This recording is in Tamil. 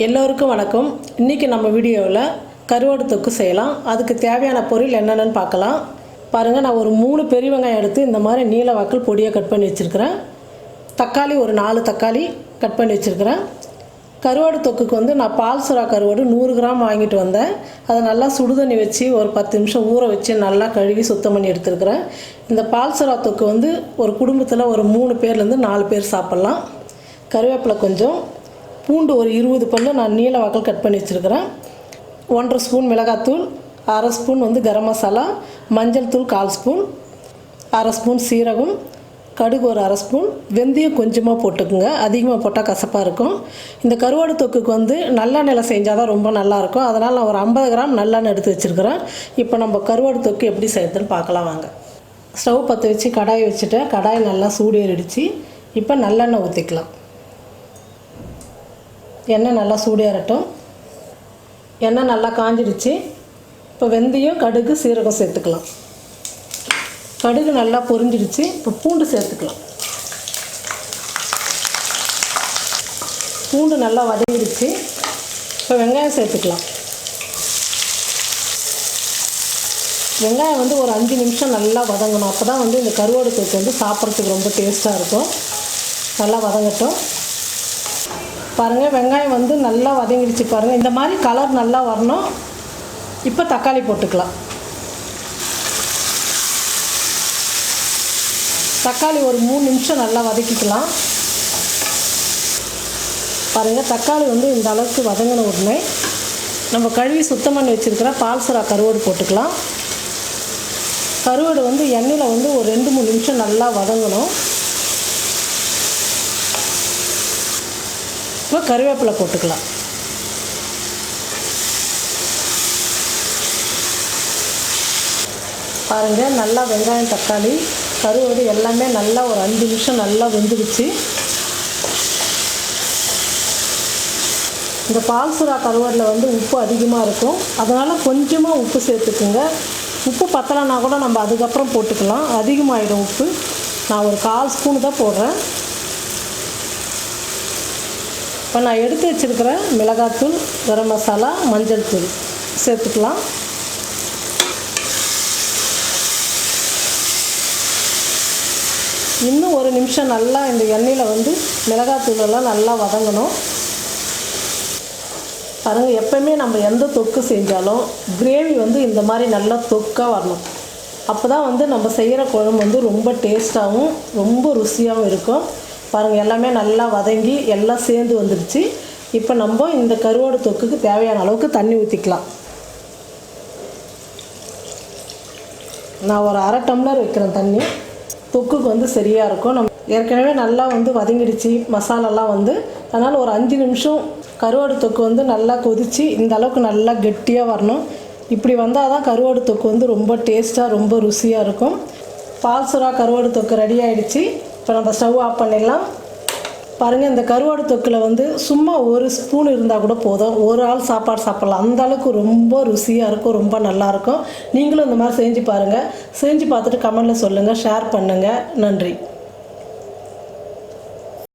எல்லோருக்கும் வணக்கம். இன்றைக்கி நம்ம வீடியோவில் கருவாடு தொக்கு செய்யலாம். அதுக்கு தேவையான பொருள் என்னென்னு பார்க்கலாம். பாருங்கள், நான் ஒரு 3 பெரிய வெங்காயம் எடுத்து இந்த மாதிரி நீல வாக்கில் பொடியாக கட் பண்ணி வச்சுருக்கிறேன். தக்காளி ஒரு 4 தக்காளி கட் பண்ணி வச்சுருக்கிறேன். கருவாடு தொக்குக்கு வந்து நான் பால் சுறா கருவாடு 100 கிராம் வாங்கிட்டு வந்தேன். அதை நல்லா சுடுதண்ணி வச்சு ஒரு 10 நிமிஷம் ஊற வச்சு நல்லா கழுவி சுத்தம் பண்ணி எடுத்துருக்கிறேன். இந்த பால் சுறா தொக்கு வந்து ஒரு குடும்பத்தில் ஒரு 3 பேர்லேருந்து 4 பேர் சாப்பிட்லாம். கருவேப்பிலை கொஞ்சம், பூண்டு ஒரு 20 பல்லு நான் நீல வாக்கில் கட் பண்ணி வச்சுருக்கிறேன். 1.5 ஸ்பூன் மிளகாத்தூள், 1/2 ஸ்பூன் வந்து கரம் மசாலா, மஞ்சள் தூள் 1/4 ஸ்பூன், 1/2 ஸ்பூன் சீரகம், கடுகு ஒரு 1/2 ஸ்பூன், வெந்தயம் கொஞ்சமாக போட்டுக்குங்க. அதிகமாக போட்டால் கசப்பாக இருக்கும். இந்த கருவாடு தொக்குக்கு வந்து நல்லெண்ணெயில் செஞ்சால் தான் ரொம்ப நல்லாயிருக்கும். அதனால் நான் ஒரு 50 கிராம் நல்லெண்ணெய் எடுத்து வச்சுருக்கிறேன். இப்போ நம்ம கருவாடு தொக்கு எப்படி செய்யறதுன்னு பார்க்கலாம் வாங்க. ஸ்டவ் பற்ற வச்சு கடாயை வச்சுட்டேன். கடாய் நல்லா சூடு ஏறிடுச்சு. இப்போ நல்லெண்ணெய் ஊற்றிக்கலாம். எண்ணெய் நல்லா சூடேறட்டும். எண்ணெய் நல்லா காஞ்சிடுச்சு. இப்போ வெந்தயம், கடுகு, சீரகம் சேர்த்துக்கலாம். கடுகு நல்லா பொரிஞ்சிடுச்சு. இப்போ பூண்டு சேர்த்துக்கலாம். பூண்டு நல்லா வதங்கிடுச்சு. இப்போ வெங்காயம் சேர்த்துக்கலாம். வெங்காயம் வந்து ஒரு 5 நிமிஷம் நல்லா வதங்கணும். அப்போ தான் வந்து இந்த கருவாடு தொக்கு வந்து சாப்பிட்றதுக்கு ரொம்ப டேஸ்ட்டாக இருக்கும். நல்லா வதங்கட்டும். பாருங்கள், வெங்காயம் வந்து நல்லா வதங்கிடுச்சு. பாருங்கள், இந்த மாதிரி கலர் நல்லா வரணும். இப்போ தக்காளி போட்டுக்கலாம். தக்காளி ஒரு 3 நிமிஷம் நல்லா வதக்கிக்கலாம். பாருங்கள், தக்காளி வந்து இந்த அளவுக்கு வதங்கின உடனே நம்ம கழுவி சுத்தம் பண்ணி வச்சுருக்கிற பால் சுறா கருவாடு போட்டுக்கலாம். கருவாடு வந்து எண்ணெயில் வந்து ஒரு 2-3 நிமிஷம் நல்லா வதங்கணும். இப்போ கருவேப்பிலை போட்டுக்கலாம். பாருங்கள், நல்லா வெங்காயம், தக்காளி, கருவாடு எல்லாமே நல்லா ஒரு 5 நிமிஷம் நல்லா வெந்துடுச்சு. இந்த பால் சுறா கருவாடில் வந்து உப்பு அதிகமாக இருக்கும். அதனால் கொஞ்சமாக உப்பு சேர்த்துக்குங்க. உப்பு பத்தலைன்னா கூட நம்ம அதுக்கப்புறம் போட்டுக்கலாம். அதிகமாகிடும் உப்பு. நான் ஒரு 1/4 ஸ்பூன் தான் போடுறேன். இப்போ நான் எடுத்து வச்சுருக்கிற மிளகாத்தூள், கரம் மசாலா, மஞ்சள் தூள் சேர்த்துக்கலாம். இன்னும் ஒரு நிமிஷம் நல்லா இந்த எண்ணெயில் வந்து மிளகாத்தூளெல்லாம் நல்லா வதங்கணும். பாருங்கள், எப்போவுமே நம்ம எந்த தொக்கு செஞ்சாலும் கிரேவி வந்து இந்த மாதிரி நல்லா தொக்காக வரணும். அப்போ தான் வந்து நம்ம செய்கிற குழம்பு வந்து ரொம்ப டேஸ்ட்டாகவும் ரொம்ப ருசியாகவும் இருக்கும். பாருங்கள், எல்லாமே நல்லா வதங்கி எல்லாம் சேர்ந்து வந்துடுச்சு. இப்போ நம்ம இந்த கருவாடு தொக்குக்கு தேவையான அளவுக்கு தண்ணி ஊற்றிக்கலாம். நான் ஒரு 1/2 டம்ளர் வைக்கிறேன் தண்ணி. தொக்குக்கு வந்து சரியாக இருக்கும். நம்ம ஏற்கனவே நல்லா வந்து வதங்கிடுச்சு மசாலாலாம் வந்து. அதனால் ஒரு 5 நிமிஷம் கருவாடு தொக்கு வந்து நல்லா கொதித்து இந்த அளவுக்கு நல்லா கெட்டியாக வரணும். இப்படி வந்தால் தான் கருவாடு தொக்கு வந்து ரொம்ப டேஸ்ட்டாக ரொம்ப ருசியாக இருக்கும். பால் சுறா கருவாடு தொக்கு ரெடி ஆகிடுச்சு. இப்போ நம்ம ஸ்டவ் ஆஃப் பண்ணிடலாம். பாருங்கள், இந்த கருவாடு தொக்கில் வந்து சும்மா 1 ஸ்பூன் இருந்தால் கூட போதும். ஒரு ஆள் சாப்பாடு சாப்பிட்லாம். அந்த அளவுக்கு ரொம்ப ருசியாக இருக்கும், ரொம்ப நல்லாயிருக்கும். நீங்களும் இந்த மாதிரி செஞ்சு பாருங்கள். செஞ்சு பார்த்துட்டு கமெண்டில் சொல்லுங்கள், ஷேர் பண்ணுங்கள். நன்றி.